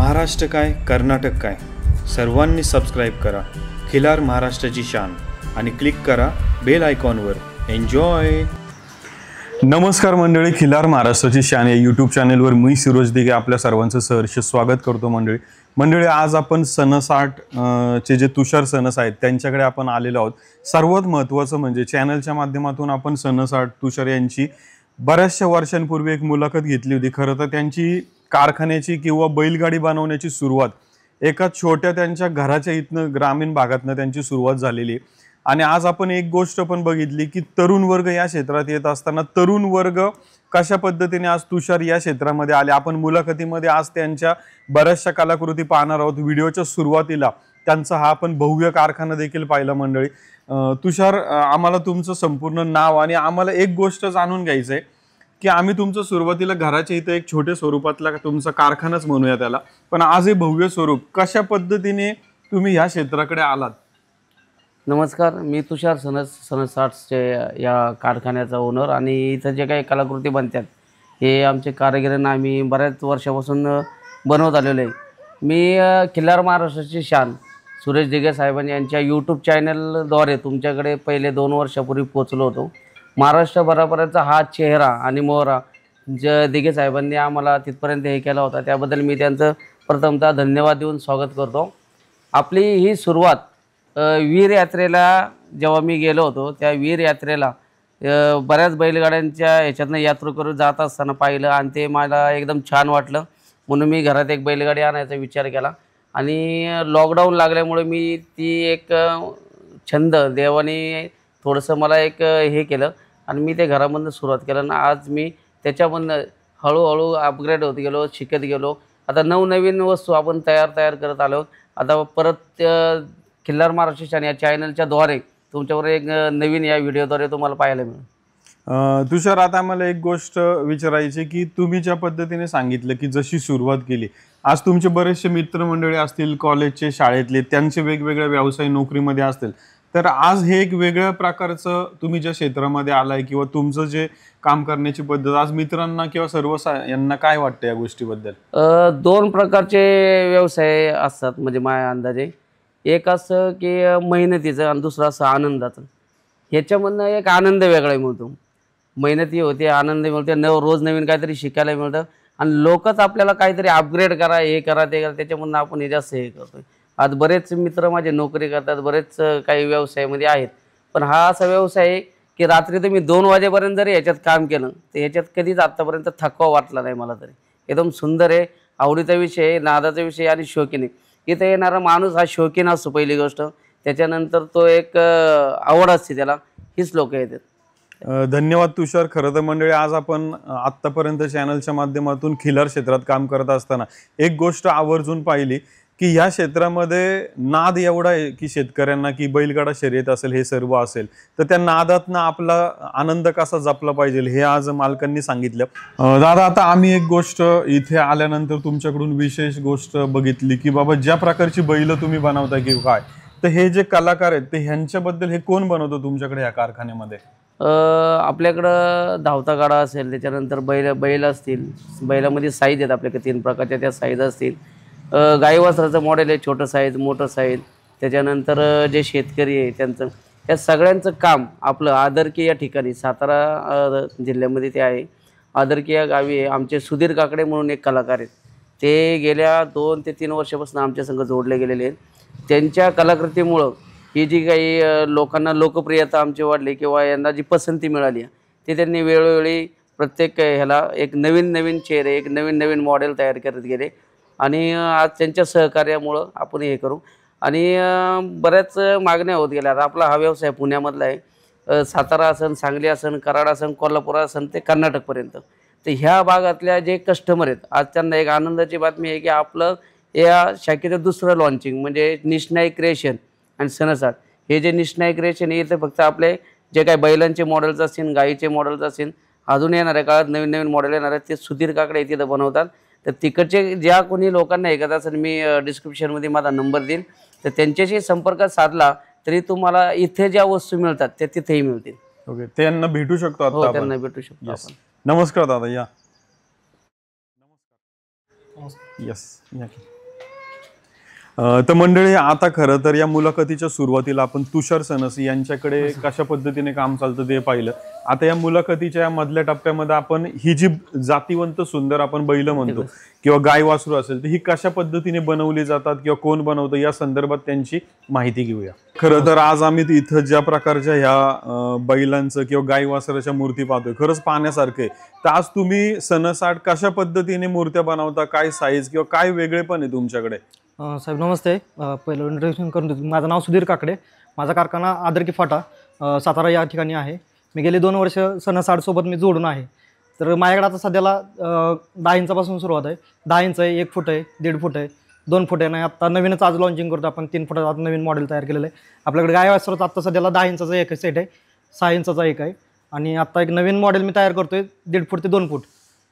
महाराष्ट्र काय कर्नाटक काय सर्वांनी सबस्क्राईब करा खिलार महाराष्ट्राची शान आणि क्लिक करा बेल आयकॉनवर। एन्जॉय। नमस्कार मंडळी, खिलार महाराष्ट्राची शान या यूट्यूब चॅनेलवर मी सिरोज दिघे आपल्या सर्वांचं सहर्ष स्वागत करतो। मंडळी आज आपण सनसाठ चे जे तुषार सनस आहेत त्यांच्याकडे आपण आलेलो आहोत। सर्वात महत्त्वाचं म्हणजे चॅनलच्या माध्यमातून आपण सनसाठ तुषार यांची बऱ्याचशा वर्षांपूर्वी एक मुलाखत घेतली होती। खरं तर त्यांची कारखान्याची किंवा बैलगाडी बनवण्याची सुरुवात एका छोट्या त्यांच्या घराच्या इथनं ग्रामीण भागातनं त्यांची सुरुवात झालेली आणि आज आपण एक गोष्ट पण बघितली की तरुण वर्ग या क्षेत्रात येत असताना तरुण वर्ग कशा पद्धतीने आज तुषार या क्षेत्रामध्ये आले। आपण मुलाखतीमध्ये आज त्यांच्या बऱ्याचशा कलाकृती पाहणार आहोत। व्हिडिओच्या सुरुवातीला त्यांचा हा आपण भव्य कारखाना देखील पाहिला। मंडळी तुषार, आम्हाला तुमचं संपूर्ण नाव आणि आम्हाला एक गोष्ट जाणून घ्यायचं आहे की आम्ही तुमचं सुरुवातीला घराच्या इथं एक छोट्या स्वरूपातला तुमचा कारखानाच म्हणूया त्याला, पण आज हे भव्य स्वरूप कशा पद्धतीने तुम्ही ह्या क्षेत्राकडे आलात? नमस्कार, मी तुषार सनसाठचे या कारखान्याचा ओनर आणि इथं जे काही कलाकृती बनतात हे आमचे कारागिरांना आम्ही बऱ्याच वर्षापासून बनवत आलेलो आहे। मी खिलार महाराष्ट्राची शान सुरेश दिघे साहेबांनी यांच्या यूट्यूब चॅनलद्वारे तुमच्याकडे पहिले 2 वर्षापूर्वी पोचलो होतो। महाराष्ट्रभरापर्यंतचा हा चेहरा आणि मोहरा जे दिघे साहेबांनी आम्हाला तिथपर्यंत हे केला होता त्याबद्दल मी त्यांचं प्रथमतः धन्यवाद देऊन स्वागत करतो। आपली ही सुरुवात वीर यात्रेला जेव्हा मी गेलो होतो त्या वीर यात्रेला बऱ्याच बैलगाड्यांच्या ह्याच्यातनं यात्रा करून जात असताना पाहिलं आणि ते मला एकदम छान वाटलं, म्हणून मी घरात एक बैलगाडी आणायचा विचार केला आणि लॉकडाऊन लागल्यामुळे मी ती एक छंद देवाने थोडंसं मला एक हे केलं आणि मी ते घरामधनं सुरुवात केलं ना आज मी त्याच्यामधनं हळूहळू अपग्रेड होत गेलो, शिकत गेलो। आता नवनवीन वस्तू आपण तयार करत आलो। आता परत खिल्लार महाराष्ट्र शान या चॅनलच्या द्वारे तुमच्यावर एक नवीन या व्हिडिओद्वारे तुम्हाला पाहायला मिळेल। तुषार, आता मला एक गोष्ट विचारायची की तुम्ही ज्या पद्धतीने सांगितलं की जशी सुरुवात केली, आज तुमचे बरेचसे मित्रमंडळी असतील कॉलेजचे शाळेतले, त्यांचे वेगवेगळे व्यवसाय नोकरीमध्ये असतील, तर आज हे एक वेगळ्या प्रकारचं तुम्ही ज्या क्षेत्रामध्ये आलाय किंवा तुमचं जे काम करण्याची पद्धत आज मित्रांना किंवा सर्व यांना काय वाटतं या गोष्टीबद्दल? 2 प्रकारचे व्यवसाय असतात म्हणजे माझ्या अंदाजे। एक असं की मेहनतीचं आणि दुसरं असं आनंदाचं। ह्याच्यामधनं एक आनंद वेगळा मिळतो, मेहनती होते, आनंद मिळते, रोज नवीन काहीतरी शिकायला मिळतं आणि लोकच आपल्याला काहीतरी अपग्रेड करा, हे करा ते करा, त्याच्यामधनं आपण हे जास्त हे करतोय। आज बरेच मित्र माझे नोकरी करतात, बरेच काही व्यवसायामध्ये आहेत, पण हा असा व्यवसाय आहे की रात्री तुम्ही 2 वाजेपर्यंत जरी ह्याच्यात काम केलं तर ह्याच्यात कधीच आत्तापर्यंत थकवा वाटला नाही मला तरी। एकदम सुंदर आहे, आवडीचा विषय, नादाचा विषय आणि शौकीन आहे। इथं येणारा माणूस हा शौकीन असतो पहिली गोष्ट, त्याच्यानंतर तो एक आवड असते त्याला, हीच लोक येतात। धन्यवाद तुषार। खरं तर मंडळी आज आपण आत्तापर्यंत चॅनलच्या माध्यमातून खिलार क्षेत्रात काम करत असताना एक गोष्ट आवर्जून पाहिली की ह्या क्षेत्रामध्ये नाद एवढा आहे की शेतकऱ्यांना की बैलगाडा शर्यत असेल हे सर्व असेल तर त्या नादातनं आपला आनंद कसा जपला पाहिजे हे आज मालकांनी सांगितलं। दादा, आता आम्ही एक गोष्ट इथे आल्यानंतर तुमच्याकडून विशेष गोष्ट बघितली की बाबा ज्या प्रकारची बैल तुम्ही बनवता की काय, तर हे जे कलाकार आहेत ते ह्यांच्याबद्दल हे कोण बनवतो तुमच्याकडे या कारखान्यामध्ये? आपल्याकडं धावता गाडा असेल, त्याच्यानंतर बैल असतील, बैलामध्ये साईज आहेत आपल्याकडे 3 प्रकारच्या त्या साईज असतील। गाई वासराचं मॉडेल आहे, छोटं साईज, मोठं साईज, त्याच्यानंतर जे शेतकरी आहे त्यांचं या सगळ्यांचं काम आपलं आदरकी या ठिकाणी सातारा जिल्ह्यामध्ये ते आहे। आदरकी या गावी आहे आमचे सुधीर काकडे म्हणून एक कलाकार आहेत, ते गेल्या 2 ते 3 वर्षापासून आमच्या संघ जोडले गेलेले आहेत। त्यांच्या कलाकृतीमुळं ही जी काही लोकांना लोकप्रियता आमची वाढली किंवा यांना जी पसंती मिळाली ते त्यांनी वेळोवेळी प्रत्येक ह्याला एक नवीन चेहरे, एक नवीन मॉडेल तयार करत गेले आणि आज त्यांच्या सहकार्यामुळं आपण हे करू आणि बऱ्याच मागण्या होत गेल्या। आपला हा व्यवसाय पुण्यामधला आहे, सातारा असन, सांगली असन, कराड असन, कोल्हापूर असन ते कर्नाटकपर्यंत, तर ह्या भागातल्या जे कस्टमर आहेत आज त्यांना एक आनंदाची बातमी आहे की आपलं या शाखेचं दुसरं लॉन्चिंग म्हणजे निष्णाई क्रिएशन आणि सनसाठ हे जे निष्णाई क्रिएशन हे तर फक्त आपले जे काही बैलांचे मॉडेल्स असतील, गाईचे मॉडेल्स असतील, अजून येणाऱ्या काळात नवीन मॉडेल येणार आहेत ते सुधीर काकडे तिथं बनवतात। तर तिकडचे ज्या कोणी लोकांना ऐकत असेल मी डिस्क्रिप्शनमध्ये माझा नंबर देईन, तर त्यांच्याशी संपर्क साधला तरी तुम्हाला इथे ज्या वस्तू मिळतात त्या तिथेही मिळतील। ओके, त्यांना भेटू शकतो आता? हो, त्यांना भेटू शकतो आपण। नमस्कार दादा, या। नमस्कार। यस, या की। तर मंडळी, आता खरं तर या मुलाखतीच्या सुरुवातीला आपण तुषार सनस यांच्याकडे कशा पद्धतीने काम चालतं ते पाहिलं. आता या मुलाखतीच्या या मधल्या टप्प्यामध्ये आपण ही जी जातीवंत सुंदर आपण बैल म्हणतो किंवा गाय वासरू असेल तर ही कशा पद्धतीने बनवली जातात किंवा कोण बनवतं या संदर्भात त्यांची माहिती घेऊया. खरं तर आज आम्ही इथं ज्या प्रकारच्या ह्या बैलांचं किंवा गाय वासराच्या मूर्ती पाहतोय, खरंच पाहण्यासारखं आहे. तर आज तुम्ही सणस आर्ट कशा पद्धतीने मूर्त्या बनवता, काय साईज किंवा काय वेगळेपण आहे तुमच्याकडे? साहेब नमस्ते. पहिलं इंट्रोडक्शन करून देतो. माझं नाव सुधीर काकडे. माझा कारखाना आदरकी फाटा सातारा या ठिकाणी आहे. मी गेले 2 वर्ष सणस आर्टसोबत मी जोडून आहे. तर माझ्याकडे आता सध्याला 10 इंचापासून सुरुवात आहे. 10 इंच आहे, 1 फूट आहे, 1.5 फूट आहे, 2 फूट आहे. नाही आत्ता नवीनच आज लॉन्चिंग करतो आपण. 3 फुटाचा नवीन मॉडेल तयार केलेलं आहे. आपल्याकडे गाय वासराचा आत्ता सध्याला 10 इंचाचा एक सेट आहे, 6 इंचाचा एक आहे. आणि आत्ता एक नवीन मॉडेल मी तयार करतोय 1.5 फूट ते 2 फूट.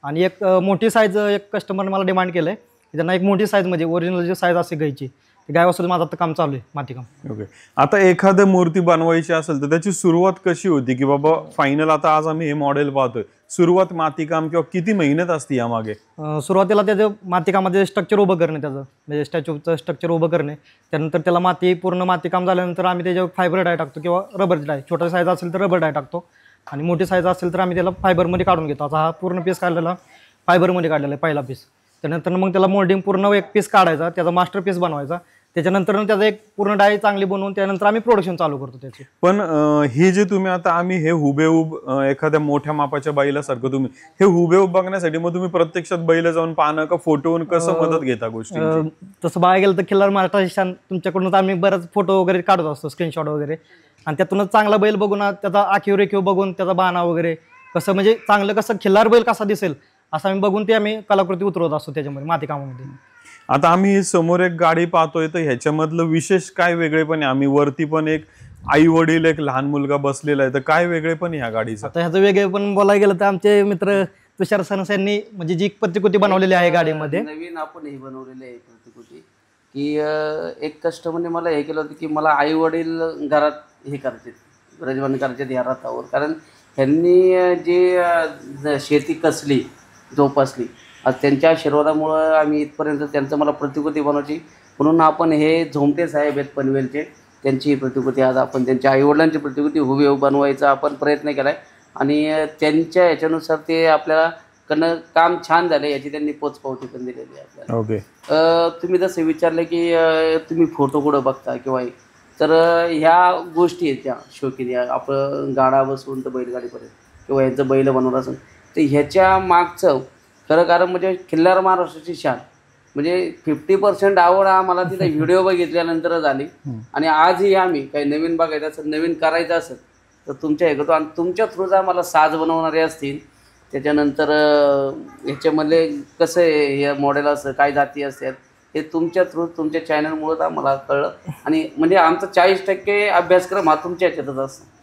आणि एक मोठी साईज एक कस्टमरने मला डिमांड केलं आहे, त्यांना एक मोठी साईजमध्ये ओरिजिनल जी साईज असते गायची, गाय वासरू माझं आता काम चालू आहे, मातीकाम. ओके. आता एखादं मूर्ती बनवायची असेल तर त्याची सुरुवात कशी होती की बाबा फायनल आता आज आम्ही हे मॉडेल पाहतोय, सुरुवात मातीकाम किंवा किती मेहनत असते यामागे? सुरुवातीला त्याचं मातीकामामध्ये स्ट्रक्चर उभं करणे, त्याचं म्हणजे स्टॅच्यूचं स्ट्रक्चर उभं करणे. त्यानंतर त्याला पूर्ण मातीकाम झाल्यानंतर आम्ही त्याच्यावर फायबर डाय टाकतो किंवा रबर डाय. छोटा साईज असेल तर रबर डाय टाकतो आणि मोठी साईज असेल तर आम्ही त्याला फायबरमध्ये काढून घेतो. आता हा पूर्ण पीस काढलेला फायबरमध्ये काढलेला आहे पहिला पीस. त्यानंतर मग त्याला मोल्डिंग पूर्ण एक पीस काढायचा, त्याचा मास्टर पीस बनवायचा. त्याच्यानंतर त्याचा एक पूर्ण डाय चांगली बनवून त्यानंतर आम्ही प्रोडक्शन चालू करतो त्याची. पण हे जे तुम्ही आता आम्ही हे हुबेहूब एखाद्या मोठ्या मापाच्या बैलासारखं तुम्ही हे हुबेहूब बघण्यासाठी मग तुम्ही प्रत्यक्षात बैल जाऊन पाहणं का फोटोहून कसं मदत घेता गोष्टी? तसं बघायला गेलं तर खिल्लार महाराष्ट्र तुमच्याकडूनच आम्ही बरेच फोटो वगैरे काढत असतो, स्क्रीनशॉट वगैरे. आणि त्यातूनच चांगला बैल बघून त्याचा आखीव रेखीव बघून त्याचा बाणा वगैरे कसं म्हणजे चांगलं कसं खिल्लार बैल कसा दिसेल असं आम्ही बघून ते आम्ही कलाकृती उतरवत असतो त्याच्यामध्ये मातीकामामध्ये. आता आम्ही समोर एक गाडी पाहतोय तर ह्याच्यामधलं विशेष काय वेगळेपण आहे? आम्ही वरती पण एक आई वडील एक लहान मुलगा बसलेला आहे, तर काय वेगळेपण ह्या गाडीचं? आता ह्याचं वेगळेपण बोलायला गेलं तर आमचे मित्र तुषार सनस यांनी म्हणजे जी प्रतिकृती बनवलेली आहे गाडीमध्ये, नवीन आपण हे बनवलेले आहे प्रतिकृती की एक कस्टमरने मला हे केलं होतं की मला आई वडील घरात हे करायचे, रजवानी करायचे या रथावर. कारण ह्यांनी जे शेती कसली जोपासली, आज त्यांच्या आशीर्वादामुळं आम्ही इथपर्यंत त्यांचं मला प्रतिकृती बनवायची. म्हणून आपण हे झोमटे साहेब आहेत पनवेलचे, त्यांची ही प्रतिकृती आज आपण त्यांच्या आईवडिलांची प्रतिकृती हुबेहूब बनवायचा आपण प्रयत्न केला आहे. आणि त्यांच्या ह्याच्यानुसार ते आपल्याला कडनं काम छान झालं याची त्यांनी पोचपावती पण दिलेली आहे आपल्याला. ओके. तुम्ही जसं विचारलं की तुम्ही फोटो कुठं बघता किंवा तर ह्या गोष्टी आहेत त्या शौकीन, आपण गाडा बसवून तर बैलगाडीपर्यंत किंवा यांचं बैल बनवलं असेल तर ह्याच्या मागचं खरं कारण म्हणजे खिल्लार महाराष्ट्राची शान म्हणजे 50% आवड आम्हाला तिथे व्हिडिओ बघितल्यानंतर झाली. आणि आजही आम्ही काही नवीन बघायचं असेल, नवीन करायचं असेल तर तुमच्या हे करतो. आणि तुमच्या थ्रूच आम्हाला साज बनवणारे असतील, त्याच्यानंतर ह्याच्यामधले कसं आहे हे मॉडेल असतं, काय जाती असतात, हे तुमच्या थ्रू तुमच्या चॅनलमुळंच आम्हाला कळलं. आणि म्हणजे आमचा 40% अभ्यासक्रम हा तुमच्या ह्याच्यातच असतो.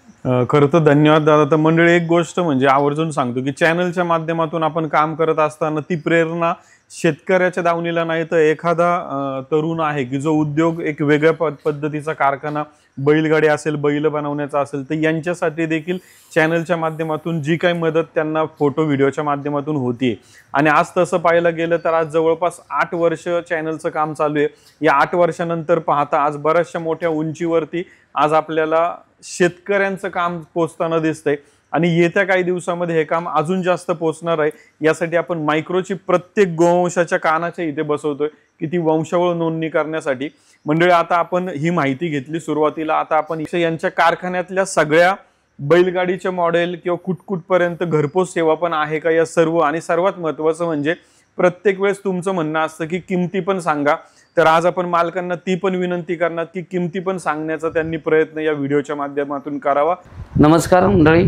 खरं तर धन्यवाद दादा. तर मंडळी, एक गोष्ट म्हणजे आवर्जून सांगतो की चॅनलच्या माध्यमातून आपण काम करत असताना ती प्रेरणा शेतकऱ्याच्या दावणीला नाही तर एखादा तरुण आहे की जो उद्योग एक वेगळ्या पद्धतीचा कारखाना बैलगाडी असेल, बैल बनवण्याचा असेल, तर यांच्यासाठी देखील चॅनलच्या माध्यमातून जी काही मदत त्यांना फोटो व्हिडिओच्या माध्यमातून होतीये. आणि आज तसं पाहायला गेलं तर आज जवळपास 8 वर्ष चॅनलचं काम चालू आहे. या 8 वर्षानंतर पाहता आज बऱ्याचशा मोठ्या उंचीवरती आज आपल्याला शेतकऱ्यांचं काम पोचताना दिसतंय. आणि येत्या काही दिवसामध्ये हे काम अजून जास्त पोचणार आहे. यासाठी आपण मायक्रोची प्रत्येक गोवंशाच्या कानाच्या इथे बसवतोय की ती वंशावळ नोंदणी करण्यासाठी. मंडळी, आता आपण ही माहिती घेतली सुरुवातीला. आता आपण यांच्या कारखान्यातल्या सगळ्या बैलगाडीच्या मॉडेल किंवा कुठकुठपर्यंत घरपोच सेवा पण आहे का या सर्व, आणि सर्वात महत्त्वाचं म्हणजे प्रत्येक वेळेस तुमचं म्हणणं असतं की किमती पण सांगा. तर आज आपण मालकांना ती पण विनंती करणार की किमती पण सांगण्याचा त्यांनी प्रयत्न या व्हिडिओच्या माध्यमातून करावा. नमस्कार मंडळी,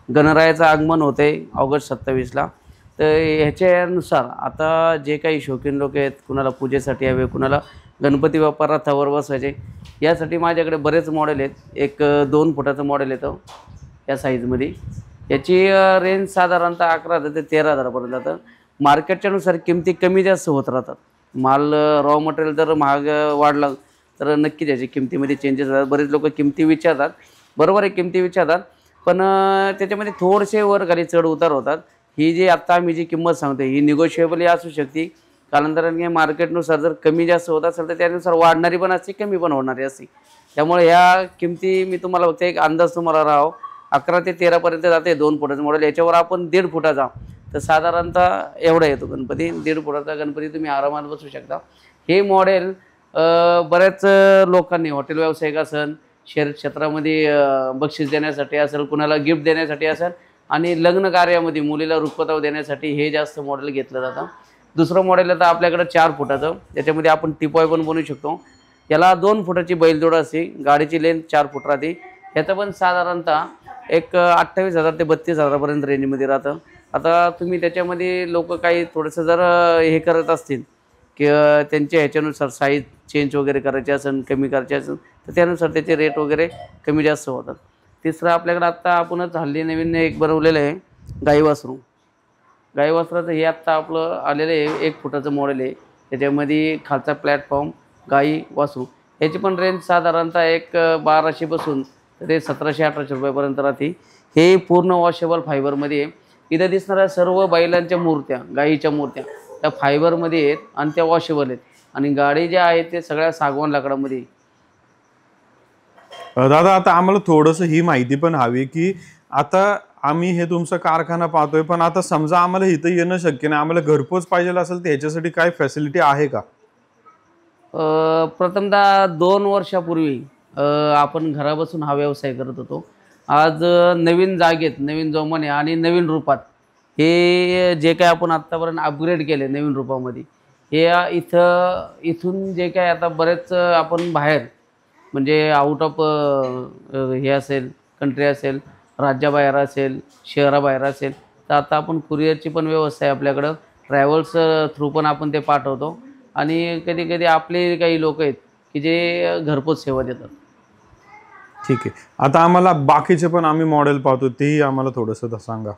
गणरायाचं आगमन होते ऑगस्ट 27ला. तर ह्याच्यानुसार आता जे काही शौकीन लोक आहेत, कुणाला पूजेसाठी हवे, कुणाला गणपती बाप्पा रथावर बसवायचे, यासाठी माझ्याकडे बरेच मॉडेल आहेत. एक 2 फुटाचं मॉडेल येतं या साईजमध्ये. याची रेंज साधारणतः 11,000 ते 13,000पर्यंत जातं. मार्केटच्यानुसार किमती कमी जास्त होत राहतात. माल रॉ मटेरियल जर महाग वाढला तर नक्की त्याची किमतीमध्ये चेंजेस होतात. बरेच लोक किमती विचारतात, बरोबर आहे, किमती विचारतात, पण त्याच्यामध्ये थोडेसे वर खाली चढ उतार होतात. ही जी आत्ता आम्ही जी किंमत सांगतो ही निगोशिएबल असू शकते, कालांतराने मार्केटनुसार जर कमी जास्त होत असेल तर त्यानुसार वाढणारी पण असते, कमी पण होणारी असते. त्यामुळे ह्या किमती मी तुम्हाला फक्त एक अंदाज तुम्हाला राहावं, 11 ते 13 पर्यंत जाते 2 फुटाचं मॉडेल. याच्यावर आपण 1.5 फुटाचा तर साधारणतः एवढा येतो गणपती. 1.5 फुटाचा गणपती तुम्ही आरामात बसू शकता. हे मॉडेल बऱ्याच लोकांनी, हॉटेल व्यावसायिक असेल, शहर क्षेत्रामध्ये बक्षीस देण्यासाठी असेल, कुणाला गिफ्ट देण्यासाठी असेल आणि लग्न कार्यामध्ये मुलीला रुखवत देण्यासाठी हे जास्त मॉडेल घेतलं जातं. दुसरं मॉडेल आता आपल्याकडं 4 फुटाचं, त्याच्यामध्ये आपण टिपॉय पण बनवू शकतो. याला 2 फुटाची बैलजोड असते, गाडीची लेंथ 4 फूट राहते. याचं पण साधारणतः एक 28,000 ते 32,000पर्यंत रेंजमध्ये राहतं. आता तुम्ही त्याच्यामध्ये लोक काही थोडंसं जर हे करत असतील की त्यांच्या ह्याच्यानुसार साईज चेंज वगैरे करायची असेल, कमी करायची असेल तर त्यानुसार त्याचे रेट वगैरे कमी जास्त होतात. तिसरं आपल्याकडं आत्ता आपणच हल्ली नवीन एक बनवलेलं आहे गाई वासरू. गाई वासराचं हे आत्ता आपलं आलेलं आहे 1 फुटाचं मॉडेल आहे. त्याच्यामध्ये खालचा प्लॅटफॉर्म गाई वासरू, याची पण रेंज साधारणतः एक 1200 पासून ते 1700-1800 रुपयापर्यंत राहते. हे पूर्ण वॉशेबल फायबरमध्ये आहे. इथं दिसणाऱ्या सर्व बैलांच्या मूर्त्या, गाईच्या मूर्त्या त्या फायबरमध्ये आहेत आणि त्या वॉशेबल आहेत. आणि गाडी ज्या आहेत ते सगळ्या सागवान लाकडामध्ये. दादा आता आम्हाला थोडंसं ही माहिती पण हवी की आता आम्ही हे तुमचा कारखाना पाहतोय, पण आता समजा आम्हाला इथं येणं शक्य नाही, आम्हाला घरपोच पाहिजे असेल तर ह्याच्यासाठी काय फॅसिलिटी आहे का? प्रथमतः 2 वर्षापूर्वी आपण घराबसून हा व्यवसाय करत होतो. आज नवीन जागेत, नवीन जोमाने आणि नवीन रूपात हे जे काय आपण आत्तापर्यंत अपग्रेड केले नवीन रूपामध्ये, हे इथून जे काय आता बरेच आपण बाहेर म्हणजे आउट ऑफ हे असेल, कंट्री असेल, राज्याबाहेर असेल, शहराबाहेर असेल, तर आता आपण कुरिअरची पण व्यवस्था आहे आपल्याकडं. ट्रॅव्हल्स थ्रू पण आपण ते पाठवतो आणि कधी कधी आपले काही लोक आहेत की जे घरपोच सेवा देतात. ठीक आहे. आता आम्हाला बाकीचे पण आम्ही मॉडेल पाहतो, तेही आम्हाला थोडंसं सांगा.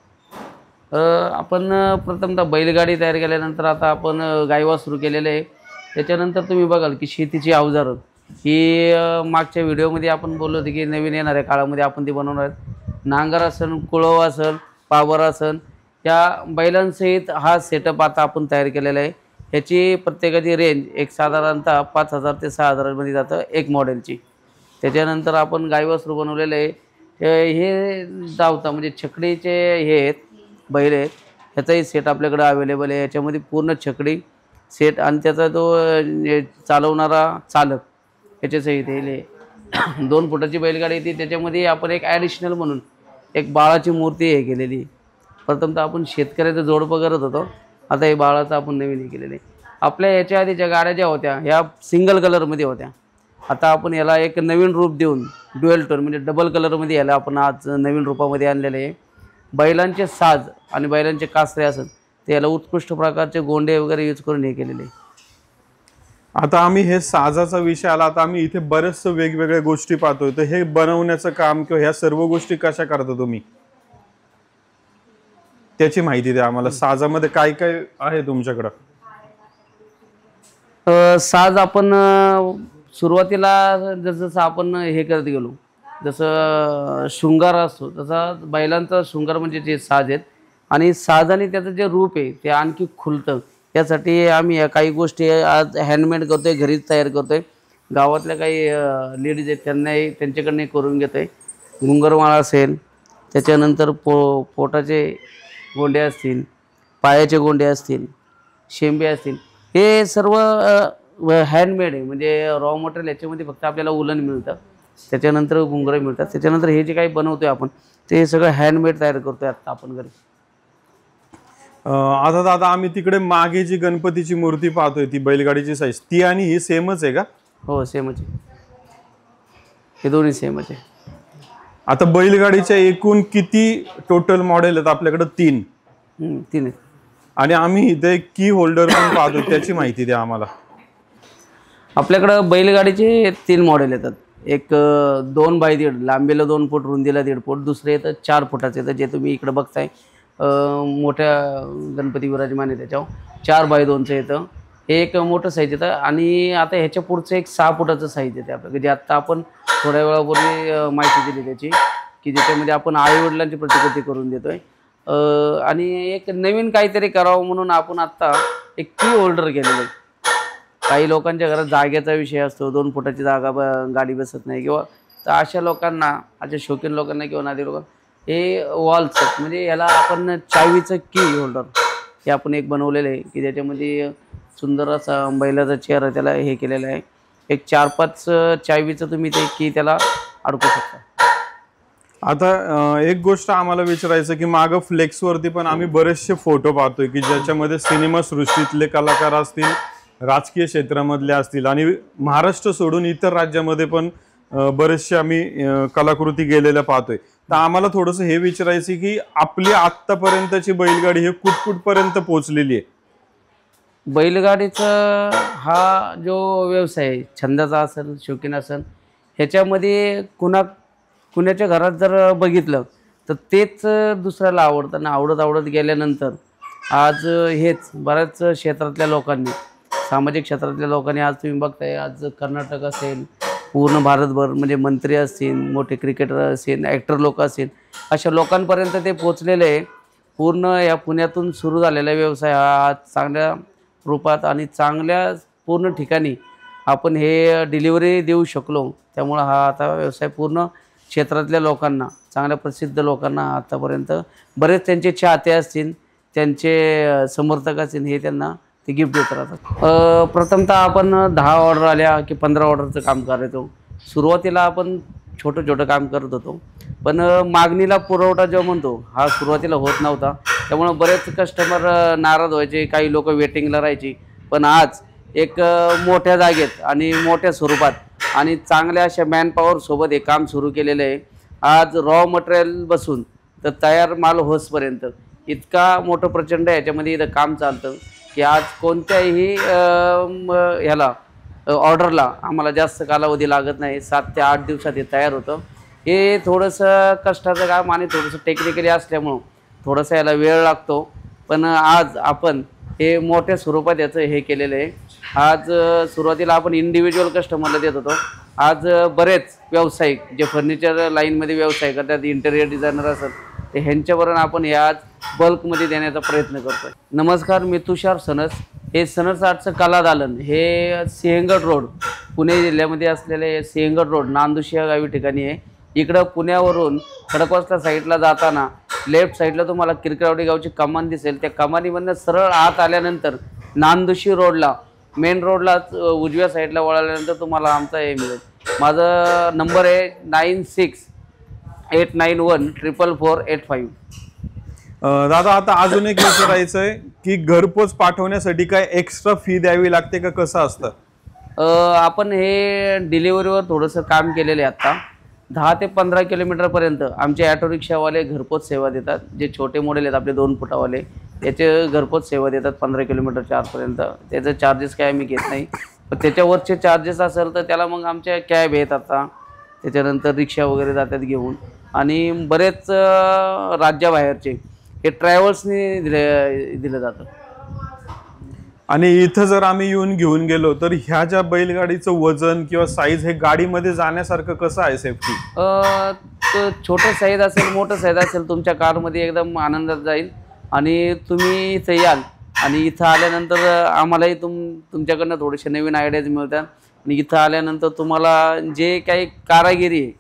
आपण प्रथमतः बैलगाडी तयार केल्यानंतर आता आपण गायवा सुरू केलेलं आहे. त्याच्यानंतर तुम्ही बघाल की शेतीची अवजारं ही मागच्या व्हिडिओमध्ये आपण बोललो होतो की नवीन येणाऱ्या काळामध्ये आपण ती बनवणार आहेत. नांगर असेल, कुळव असेल, पावर असेल, या बैलांसहित हा सेटअप आता आपण तयार केलेला आहे. ह्याची प्रत्येकाची रेंज एक साधारणतः 5,000 ते 6,000मध्ये जातं एक मॉडेलची. त्याच्यानंतर आपण गायवासरू बनवलेलं आहे. हे धावता म्हणजे छकडीचे हे आहेत, बैल आहेत, ह्याचाही सेट आपल्याकडे अवेलेबल आहे. याच्यामध्ये पूर्ण छकडी सेट आणि त्याचा तो चालवणारा चालक याच्यासहित हे 2 फुटाची बैलगाडी येते. त्याच्यामध्ये आपण एक ॲडिशनल म्हणून एक बाळाची मूर्ती हे केलेली. प्रथमतः आपण शेतकऱ्याचं जोडपं करत होतो, आता हे बाळाचं आपण नवीन हे केलेलं आहे. आपल्या याच्या आधीच्या गाड्या ज्या होत्या ह्या सिंगल कलरमध्ये होत्या. आता आपण याला एक नवीन रूप देऊन ड्युएल टोन म्हणजे डबल कलरमध्ये याला आपण आज नवीन रूपामध्ये आणलेलं आहे. बैलांचे साज आणि बैलांचे कासरे असत ते याला उत्कृष्ट प्रकारचे गोंडे वगैरे यूज करून हे केलेले आहे. आता आम्ही हे साजाचा विषय आला, आता आम्ही इथे बरेचसं वेगवेगळ्या गोष्टी पाहतोय, तर हे बनवण्याचं काम किंवा ह्या सर्व गोष्टी कशा करता तुम्ही, त्याची माहिती द्या आम्हाला. साजामध्ये काय काय आहे तुमच्याकडं? साज आपण सुरुवातीला जसं आपण हे करत गेलो, जसं शृंगार असतो तसा बैलांचा शृंगार म्हणजे जे साज आहेत आणि साज आणि त्याचं जे रूप आहे ते आणखी खुलतं. यासाठी आम्ही या काही गोष्टी आज हँडमेड करतो आहे, घरीच तयार करतो आहे. गावातल्या काही लेडीज आहेत त्यांच्याकडनं करून घेतो आहे. घुंगरमाळा असेल, त्याच्यानंतर पोटाचे गोंडे असतील, पायाचे गोंडे असतील, शेंबे असतील, हे सर्व हँडमेड आहे. म्हणजे रॉ मटेरियल याच्यामध्ये फक्त आपल्याला उलन मिळतं, त्याच्यानंतर घुंगरं मिळतात, त्याच्यानंतर हे जे काही बनवतो आहे आपण ते सगळं हँडमेड तयार करतो आहे आत्ता आपण घरी. आता दादा आम्ही तिकडे मागे जी गणपतीची मूर्ती पाहतोय ती बैलगाडीची साईज ती आणि ही सेमच आहे का? हो सेमच आहे, हे दोन्ही सेमच आहे. आता बैलगाडीच्या एकूण किती टोटल मॉडेल आहेत आपल्याकडे? 3 आहेत. आणि आम्ही इथे की होल्डर पण पाहतो, त्याची माहिती द्या आम्हाला. आपल्याकडं बैलगाडीचे 3 मॉडेल येतात. एक 2x1.5 लांबीला 2 फूट, रुंदीला 1.5 फूट. दुसरे येतं 4 फुटाचं येतं, जे तुम्ही इकडं बघताय मोठ्या गणपती विराजमान आहे त्याच्यावर 4x2चं येतं. हे एक मोठं साईज येतं. आणि आता ह्याच्या पुढचं एक 6 फुटाचं साईज येते आपल्याकडे, जे आत्ता आपण थोड्या वेळापूर्वी माहिती दिली त्याची, की ज्याच्यामध्ये आपण आईवडिलांची प्रतिकृती करून देतो आहे. आणि एक नवीन काहीतरी करावं म्हणून आपण आत्ता एक की होल्डर केलेलं आहे. काही लोकांच्या घरात जागेचा विषय असतो, 2 फुटाची जागा गाडी बसत नाही किंवा तर अशा लोकांना, अशा शौकीन लोकांना किंवा नादी लोकांना हे वॉल्स म्हणजे याला आपण चावीचं की होल्डर हे आपण एक बनवलेलं आहे की ज्याच्यामध्ये सुंदर असा बैलाचा चेहरा त्याला हे केलेला आहे. एक 4-5 चावीचं तुम्ही ते की त्याला अडकू शकता. आता एक गोष्ट आम्हाला विचारायचं की मागं फ्लेक्सवरती पण आम्ही बरेचसे फोटो पाहतोय की ज्याच्यामध्ये सिनेमा सृष्टीतले कलाकार असतील, राजकीय क्षेत्रामधले असतील आणि महाराष्ट्र सोडून इतर राज्यामध्ये पण बरेचसे आम्ही कलाकृती गेलेल्या पाहतोय. तर आम्हाला थोडंसं हे विचारायचं की आपली आत्तापर्यंतची बैलगाडी हे कुठपर्यंत पोहोचलेली आहे? बैलगाडीचा हा जो व्यवसाय आहे, छंदाचा असेल, शौकीन असेल, ह्याच्यामध्ये कुणाच्या घरात जर बघितलं तर तेच दुसऱ्याला आवडतं आणि आवडत गेल्यानंतर आज हेच बऱ्याच क्षेत्रातल्या लोकांनी, सामाजिक क्षेत्रातल्या लोकांनी, आज तुम्ही बघताय आज कर्नाटक असेल, पूर्ण भारतभर म्हणजे मंत्री असतील, मोठे क्रिकेटर असतील, ॲक्टर लोक असतील, अशा लोकांपर्यंत ते पोचलेले आहे. पूर्ण या पुण्यातून सुरू झालेला व्यवसाय हा आज चांगल्या रूपात आणि चांगल्या पूर्ण ठिकाणी आपण हे डिलिव्हरी देऊ शकलो. त्यामुळं हा आता व्यवसाय पूर्ण क्षेत्रातल्या लोकांना, चांगल्या प्रसिद्ध लोकांना आतापर्यंत बरेच त्यांचे चाहते असतील, त्यांचे समर्थक असतील, हे त्यांना ते गिफ्ट देत राहतात. प्रथमतः आपण 10 ऑर्डर आल्या की 15 ऑर्डरचं काम करायचो. सुरुवातीला आपण छोटं काम करत होतो, पण मागणीला पुरवठा जो म्हणतो हा सुरुवातीला होत नव्हता. त्यामुळं बरेच कस्टमर नाराज व्हायचे, काही लोक वेटिंगला राहायची. पण आज एक मोठ्या जागेत आणि मोठ्या स्वरूपात आणि चांगल्या अशा मॅनपॉवरसोबत हे काम सुरू केलेलं आहे. आज रॉ मटेरियल बसून तर तयार माल होसपर्यंत इतका मोठं प्रचंड याच्यामध्ये इथं काम चालतं की आज कोणत्याही ह्याला ऑर्डरला आम्हाला जास्त कालावधी लागत नाही. 7 ते 8 दिवसात हे तयार होतं. हे थोडंसं कष्टाचं काम आणि थोडंसं टेक्निकली असल्यामुळं थोडंसं याला वेळ लागतो. पण आज आपण हे मोठ्या स्वरूपात याचं हे केलेलं आहे. आज सुरुवातीला आपण इंडिव्हिज्युअल कस्टमरला देत होतो. आज बरेच व्यावसायिक जे फर्निचर लाईनमध्ये व्यवसाय करतात, इंटेरियर डिझायनर असतात, ते ह्यांच्यावरून आपण हे आज बल्कमध्ये देण्याचा प्रयत्न करतो आहे. नमस्कार, मी तुषार सनस. हे सनस आर्टचं कलादालन हे सिंहगड रोड, पुणे जिल्ह्यामध्ये असलेले सिंहगड रोड नांदुशी या गावी ठिकाणी आहे. इकडं पुण्यावरून खडकवासला साईडला जाताना लेफ्ट साईडला तुम्हाला किरकिरावडी गावची कमान दिसेल. त्या कमानीमधनं सरळ आत आल्यानंतर नांदुशी रोडला, मेन रोडला उजव्या साईडला वळाल्यानंतर तुम्हाला आमचा हे मिळेल. माझा नंबर आहे 9689144485. दादा, आता अजून एक विचारायचं आहे की घरपोच पाठवण्यासाठी काय एक्स्ट्रा फी द्यावी लागते का, कसं असतं? आपण हे डिलिव्हरीवर थोडंसं काम केलेलं आहे. आता 10 ते 15 किलोमीटरपर्यंत आमचे ॲटो रिक्षावाले घरपोच सेवा देतात. जे छोटे मॉडेल आहेत आपले 2 फुटावाले, याचे घरपोच सेवा देतात 15 किलोमीटरच्या आतपर्यंत. त्याचं चार्जेस काय आम्ही घेत नाही. पण त्याच्यावरचे चार्जेस असेल तर त्याला मग आमच्या कॅब आहेत, आता त्याच्यानंतर रिक्षा वगैरे जातात घेऊन. आणि बरेच राज्याबाहेरचे हे ट्रॅव्हल्सनी दिलं जातं. आणि इथं जर आम्ही येऊन घेऊन गेलो तर ह्या ज्या बैलगाडीचं वजन किंवा साईज हे गाडीमध्ये जाण्यासारखं कसं आहे सेफ्टी? छोटं साईज असेल, मोठं साईज असेल, तुमच्या कारमध्ये एकदम आनंदात जाईल. आणि तुम्ही इथं याल आणि इथं आल्यानंतर आम्हालाही तुमच्याकडनं थोडेसे नवीन आयडियाज मिळतात. आणि इथं आल्यानंतर तुम्हाला जे काही कारागिरी आहे,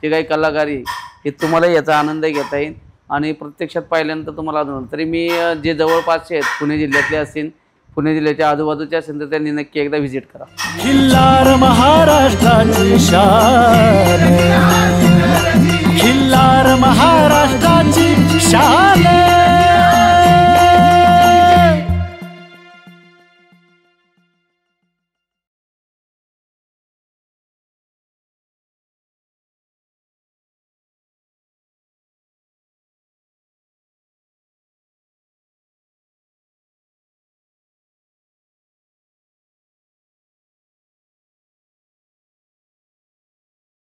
जे काही कलाकारी आहे, हे तुम्हाला याचा आनंद घेता येईल. आणि प्रत्यक्षात पाहिल्यानंतर तुम्हाला अजून तरी मी जे जवळपासचे आहेत, पुणे जिल्ह्यातले असतील, पुणे जिल्ह्याच्या आजूबाजूच्या असेल तर त्यांनी नक्की एकदा व्हिजिट करा. खिल्लार महाराष्ट्राची शान, खिल्लार महाराष्ट्राची शान.